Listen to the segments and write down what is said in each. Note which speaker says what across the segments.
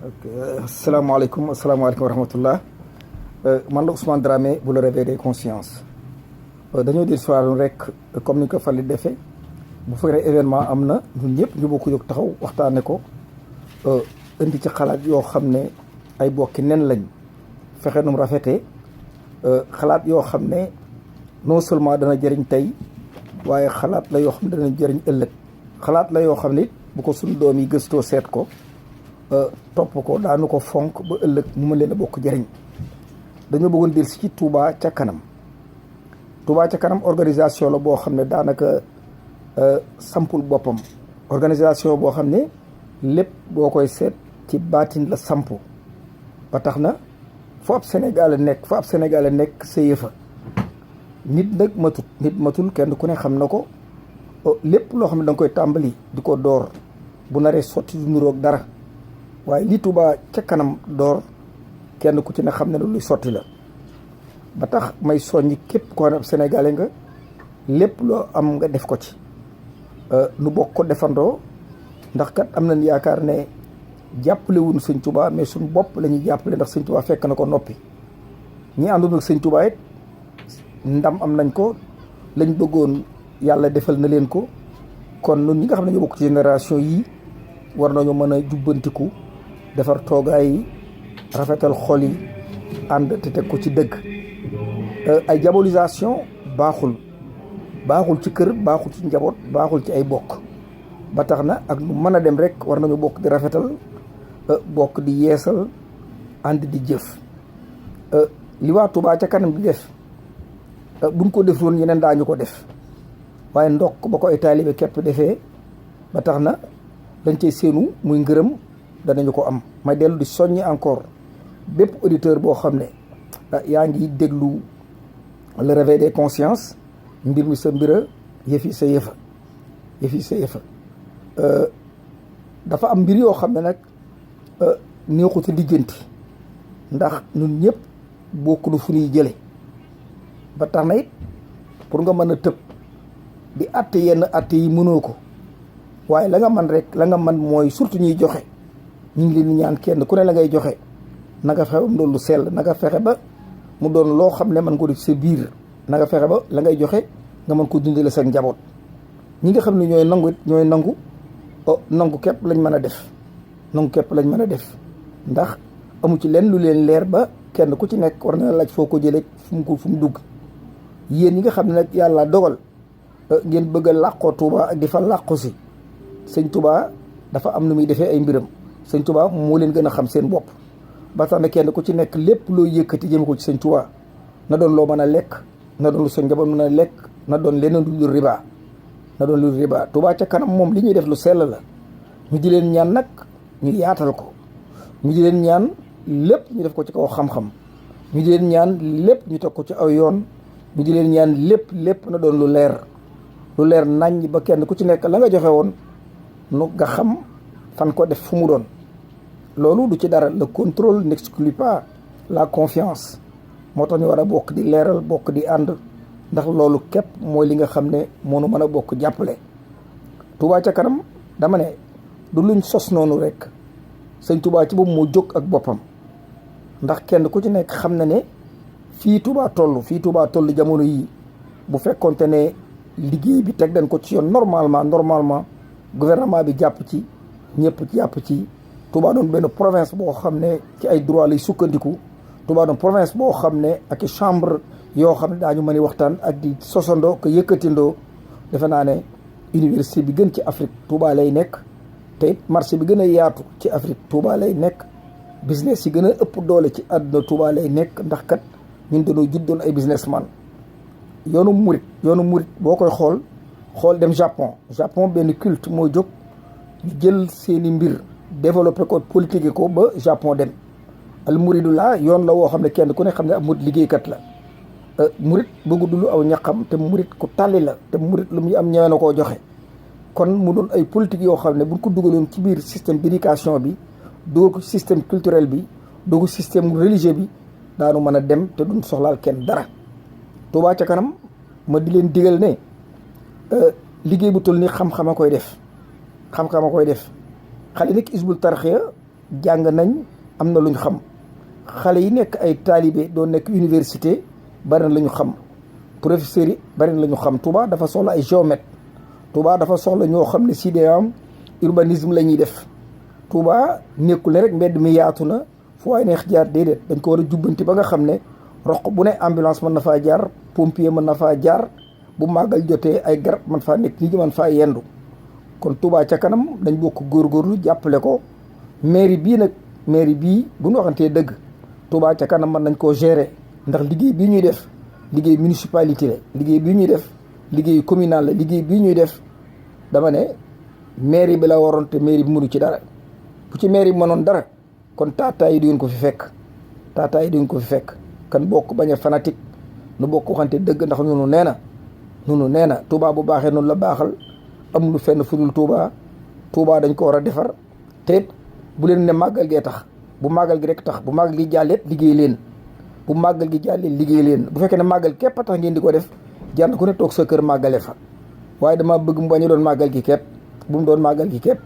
Speaker 1: ok asalaamaaleykum wa rahmatullah man la Ousmane Dramé bu la réveil des consciences dañoo di soir rek comme ni ñu ko fali defee bu fekkee événement am na ñun ñëpp ñu bokk jóg taxaw waxtaane ko indi ci xalaat yoo xam ne ay bokki nen lañ fexe num rafetee xalaat yoo xam ne non seulement dana jëriñ tey waaye xalaat la yoo xam ne dana jëriñ ëllëg xalaat la yoo xam ne bu ko suñu doom yi gëstoo seet ko topp ko daanu ko fonk ba ëllëg mu mën leen a bokk jëriñ dañoo bëggoon dellusi ci Touba ca kanam. Touba ca kanam organisation la boo xam ne daanaka sampul boppam organisation boo xam ne lépp boo koy seet ci baatin la sampu ba tax na fu ab Sénégal nekk sa yëfa nit nag matul kenn ku ne xam na ko lépp loo xam ne da nga koy tàmbali di ko door bu naree sotti du niroog dara waaye li Touba ca kanam door kenn ku ci ne xam ne luy sotti la ba tax may soññi képp koo xam ne ab sénégalais nga lépp loo am nga def ko ci nu bokk ko defandoo ndax kat am nañ yaakaar ne jàppale wuñ sëñ Touba mais suñ bopp la ñuy jàppale ndax sëñ Touba fekk na ko noppi ñi àndoon ak sëñ Touba it ndam am nañ ko lañ bëggoon yàlla defal na leen ko kon ñun ñi nga xam ne ñoo bokk ci génération yii war nañu mën a jubbantiku defar toogaay yi rafetal xol yi ànd te teg ko ci dëgg ay diabolisation baaxul ci kër baaxul ci njaboot baaxul ci ay bokk ba tax na ak nu mën a dem rek war nañu bokk di rafetal bokk di yeesal ànd di jëf li waa Touba ca kanam di def buñ ko def woon ñeneen daañu ko def waaye ndokk ba ko ay taalibe képp defee ba tax na dañ cey séenu muy ngërëm danañu ko am may dellu di soññi encore bépp auditeur boo xam ne yaa ngi déglu le réveil des consciences mbir mi sa mbira yëf yi sa yëfa dafa am mbir yoo xam ne nag neexut a lijjanti ndax ñun ñëpp bokkuñu fu ñuy jële ba tax na it pour nga mën a tëb di atte yenn atte yi mënoo ko waaye la nga man rek la nga man mooy surtout ñuy joxe ñu ngi leen di ñaan kenn ku ne la ngay joxe na nga fexe ba mu doon lu sell na nga fexe ba mu doon loo xam ne man ko def sa biir na nga fexe ba la ngay joxe nga mën ko dundale sa njaboot ñi nga xam ne ñooy nangu képp lañ mën a def ndax amu ci lenn lu leen leer ba kenn ku ci nekk war na laaj foo ko jëlee fu mu dugg yéen ñi nga xam ne nag yàlla dogal ngeen bëgg a làqoo Touba ak di fa làqu si sëñ Touba dafa am nu muy defee ay mbiram sëñ Touba moo leen gën a xam seen bopp ba tax na kenn ku ci nekk lépp loo yëkkati jëme ko ci sëñ Touba na doon loo mën a lekk na doon lu sa njaboot mën a lekk na doon leneen lu riba Touba ca kanam moom li ñuy def lu sell la ñu di leen ñaan nag ñu yaatal ko ñu di leen ñaan lépp ñu def ko ci kaw xam-xam ñu di leen ñaan lépp ñu teg ko ci aw yoon ñu di leen ñaan lépp na doon lu leer naññ ba kenn ku ci nekk la nga joxe woon nu nga xam fan ko def fu mu doon loolu du ci dara le contrôle n'exclut pas la confiance moo tax ñu war a bokk di leeral bokk di ànd ndax loolu képp mooy li nga xam ne moonu mën a bokk jàppale Touba ca kanam dama ne du luñ sos noonu rek sëñ Touba ci boobu moo jóg ak boppam ndax kenn ku ci nekk xam na ne fii Touba toll jamono yii bu fekkonte ne liggéey bi teg dañ ko ci yoon normalement gouvernement bi jàpp ci ñëpp jàpp ci Touba doon benn province boo xam ne ci ay droit lay sukkandiku Touba doon province boo xam ne ak chambre yoo xam ne daañu mën a waxtaan ak di sosandoo ko yëkkatindoo defe naa ne université bi gën ci Afrique Touba lay nekk te it marché bi gën a yaatu ci Afrique Touba lay nekk business yi gën a ëpp doole ci àdduna Touba lay nekk ndax kat ñun dañoo juddoon ay businessman yoonu murit boo koy xool dem Japon benn culte moo jóg ñu jël seeni mbir développé ko politique ko ba Japon dem al muridu la yoon la woo xam ne kenn ku ne xam ne ab murit liggéeykat la murit bëggu dulu aw ñaqam te murit ku tàlli la te murit lu muy am ñëwee na koo joxe kon mu doon ay politique yoo xam ne buñ ko dugaloon ci biir système d'éducation bi dugal ko système culturel bi dugal système religieux bi daanu mën a dem te duñ soxlaal kenn dara Touba ca kanam ma di leen digal ne liggéey bu toll ni xam-xam a koy def xale nag Hizbut Tarqiyyah jàng nañ am na lu ñu xam xale yi nekk ay taalibe doon nekk université bari na la ñu xam professeurs yi bari na la ñu xam Touba dafa soxla ay géomètre Touba dafa soxla ñoo xam ne si am urbanisme la ñuy def Touba nekkul ne rek mbedd mi yaatu na fu waay neex jaar déedéet dañ ko war a jubbanti ba nga xam ne roq bu ne ambulance mën na faa jaar pompier mën na faa jaar bu màggal jotee ay garab man faa nekk nit ñi mën faa yendu kon Touba ca kanam dañ bokk góorgóorlu jàppale ko mairie bii bu ñu waxantee dëgg Touba ca kanam mën nañ koo gérer ndax liggéey bii ñuy def liggéey municipalité la liggéey bii ñuy def liggéey communal la liggéey bii ñuy def dama ne mairie bi la waroon te mairie bi mënu ci dara bu ci mairie bi mënoon dara kon taataa yi di ngeen ko fi fekk kan bokk bañ a fanatique nu bokk waxante dëgg ndax nunu nee na Touba bu baaxee noonu la baaxal amul fenn fudul Touba dañ ko war a defar te bu leen ne màggal gee tax bu màggal gi rek tax bu màggal gi jàlleet liggéey leen bu fekkee ne màggal képp a tax ngeen di ko def jar na ku ne toog sa kër màggale fa waaye dama bëgg mu bañ a doon màggal gi képp bu mu doon màggal gi képp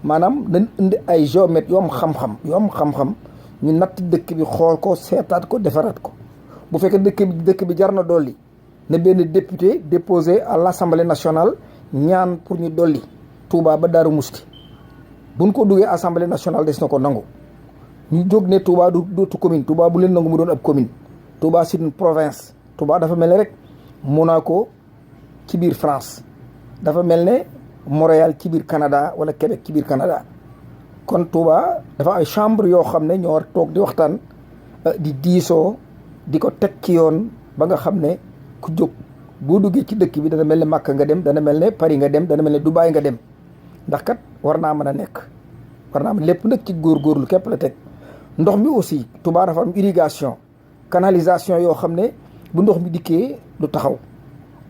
Speaker 1: maanaam dañ indi ay géomètres yoo am xam-xam ñu natt dëkk bi xool ko seetaat ko defaraat ko bu fekkee dëkk bi jar na dolli ne benn député déposé à l'Assemblée nationale ñaan pour ñu dolli Touba ba Daaru Musti buñ ko duggee Assemblée nationale des na ko nangu ñu jóg ne Touba dootu commune Touba bu leen nangu mu doon ab commune Touba c'est une province Touba dafa mel ne rek Monaco ci biir France dafa mel ne Montréal ci biir Canada wala Québec ci biir Canada kon Touba dafa ay chambre yoo xam ne ñoo war toog di waxtaan di diisoo di ko teg ci yoon ba nga xam ne ku jóg boo duggee ci dëkk bi dana mel ne Makka nga dem dana mel ne Paris nga dem dana mel ne Dubaï nga dem ndax kat war naa mën a nekk war naa mën lépp nag ci góorgóorlu képp la teg ndox mi aussi Touba dafa am irrigation canalisation yoo xam ne bu ndox mi dikkee du taxaw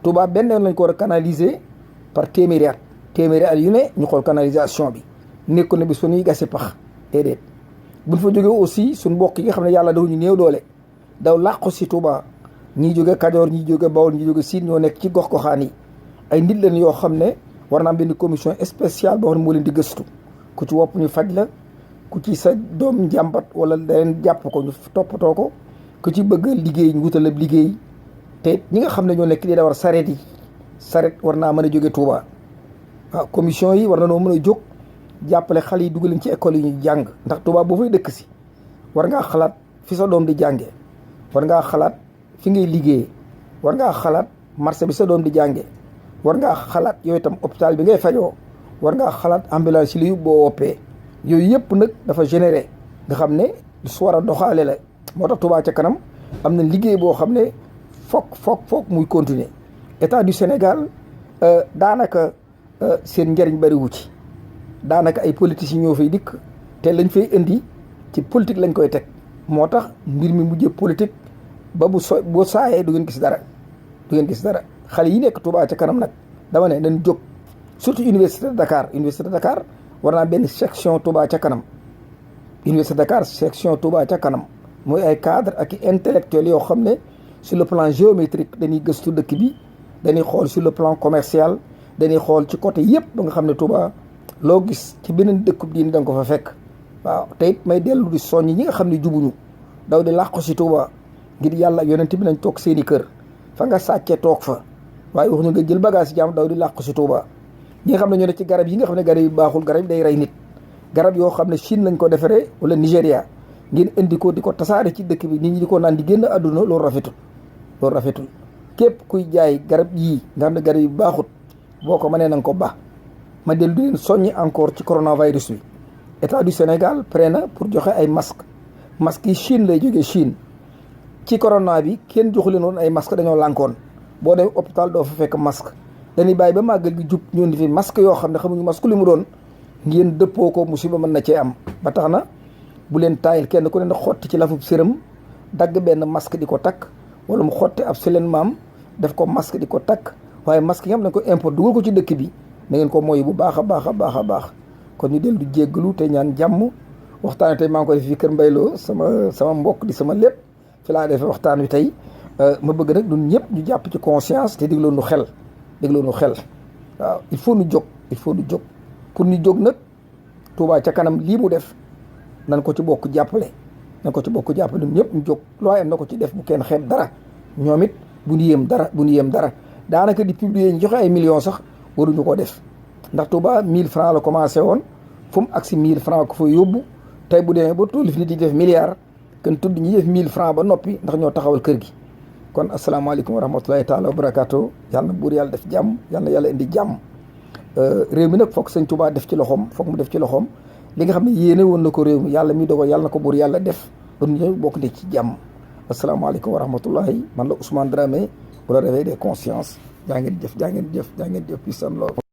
Speaker 1: Touba benn yoon lañ ko war a canaliser par téeméeri at yu ne ñu xool canalisation bi nekkoon na bis fa ñuy gasi pax déedéet buñ fa jógee aussi suñ mbokk yi nga xam ne yàlla dafa ñu néew doole daw làqu si Touba ñii jóge Kajoor ñii jóge Bawol ñii jóge Siin ñoo nekk ci gox goxaan yi ay nit leen yoo xam ne war naa am benn commission spéciale boo xam ne moo leen di gëstu ku ci wopp ñu faj la ku ci sa doom njàmbat wala leen jàpp ko ñu toppatoo ko ku ci bëgg liggéey ñu wutal ab liggéey te ñi nga xam ne ñoo nekk di dawar sareet war naa mën a jóge Touba waaw commission yi war na noo mën a jóg jàppale xale yi dugal leen ci école yi ñu jàng ndax Touba boo fay dëkk si war ngaa xalaat fi sa doom di jànge war ngaa xalaat fi ngay liggéey war ngaa xalaat marché bi sa doom di jànge war ngaa xalaat yooyu itam hôpital bi ngay fajoo war ngaa xalaat ambulance yi la boo woppee yooyu yëpp nag dafa généré nga xam ne su war a doxaale la moo tax Touba ca kanam am na liggéey boo xam ne foog muy continuer état du Sénégal daanaka seen njëriñ bariwu ci daanaka ay politiciens ñoo fay dikk te lañ fay indi ci politique lañ koy teg moo tax mbir mi mujjee politique ba boo saayee du ngeen gis dara xale yi nekk Touba ca kanam nag dama ne dañ jóg surtout université de Dakar war naa benn section Touba ca kanam université de Dakar section Touba ca kanam mooy ay cadre ak intellectuels yoo xam ne sur le plan géométrique dañuy gëstu dëkk bi dañuy xool sur le plan commercial dañuy xool ci côté yëpp ba nga xam ne Touba loo gis ci beneen dëkkub diine da nga ko fa fekk waaw te it may dellu di soññ ñi nga xam ne jubuñu daw di làqu si Touba ngir yàlla yonent bi nañ toog seeni kër fa nga sàccee toog fa waaye wax ñu nga jël bagage jàmm daw di làqu si Touba ñi nga xam ne ñoo ne ci garab yi nga xam ne garab yi baaxul garab yi day rey nit garab yoo xam ne Chine lañ ko defaree wala Nigéria ngeen indi ko di ko tasaare ci dëkk bi nit ñi di ko naan di génn àdduna loolu rafetul képp kuy jaay garab yii nga xam ne garab yi baaxut boo ko mënee na nga ko baax ma dellu di leen soññi encore ci coronavirus bi état du Sénégal prêt na pour joxe ay masques yi Chine lay jógee Chine ci corona bi kenn joxu leen woon ay masque dañoo lànkoon boo dem hôpital doo fa fekk masque dañuy bàyyi ba màggal gi jub ñu indi fi masque yoo xam ne xamuñu masque li mu doon ngeen dëppoo ko musiba mën na cee am ba tax na bu leen taayil kenn ku ne xotti ci lafub séram dagg benn masque di ko takk wala mu xotti ab seleen maam def ko masque di ko takk waaye masque yi nga xam ne ko import dugal ko ci dëkk bi na ngeen ko mooy bu baax a baax kon ñu dellu di jéggalu te ñaan jàmm waxtaan tey maa ngi ko def fii Kër Mbayloo sama mbokk di sama lépp fi laa defee waxtaan wi tey ma bëgg nag ñun ñëpp ñu jàpp ci conscience te dégloo nu xel waaw il faut ñu jóg pour ñu jóg nag Touba ca kanam lii mu def nan ko ci bokk jàppale nan ko ci bokk jàppale ñun ñëpp ñu jóg loo am na ko ci def bu kenn xeeb dara ñoom it bu ñu yéem dara daanaka di publier ñu joxe ay millions sax waruñu ko def ndax Touba 1000 francs la commencé woon fu mu agsi 1000 francs ko fa yóbbu tey bu demee ba tollu nit yi def milliard kenn tudd ñi def 1000 francs ba noppi ndax ñoo taxawal kër gi. kon asalaamaaleykum wa rahmatulahi taala wa barakaatu yàlla na buur yàlla def jàmm yàlla na yàlla indi jàmm réew mi nag foog sëñ Touba def ci loxoom foog mu def ci loxoom li nga xam ne yéene woon na ko réew mi yàlla mi dogal yàlla na ko buur yàlla def ba ñu bokk di ci jàmm asalaamaaleykum wa rahmatulahi man la Ousmane Dramé pour le réveil des consciences jaa ngeen jëf peace and love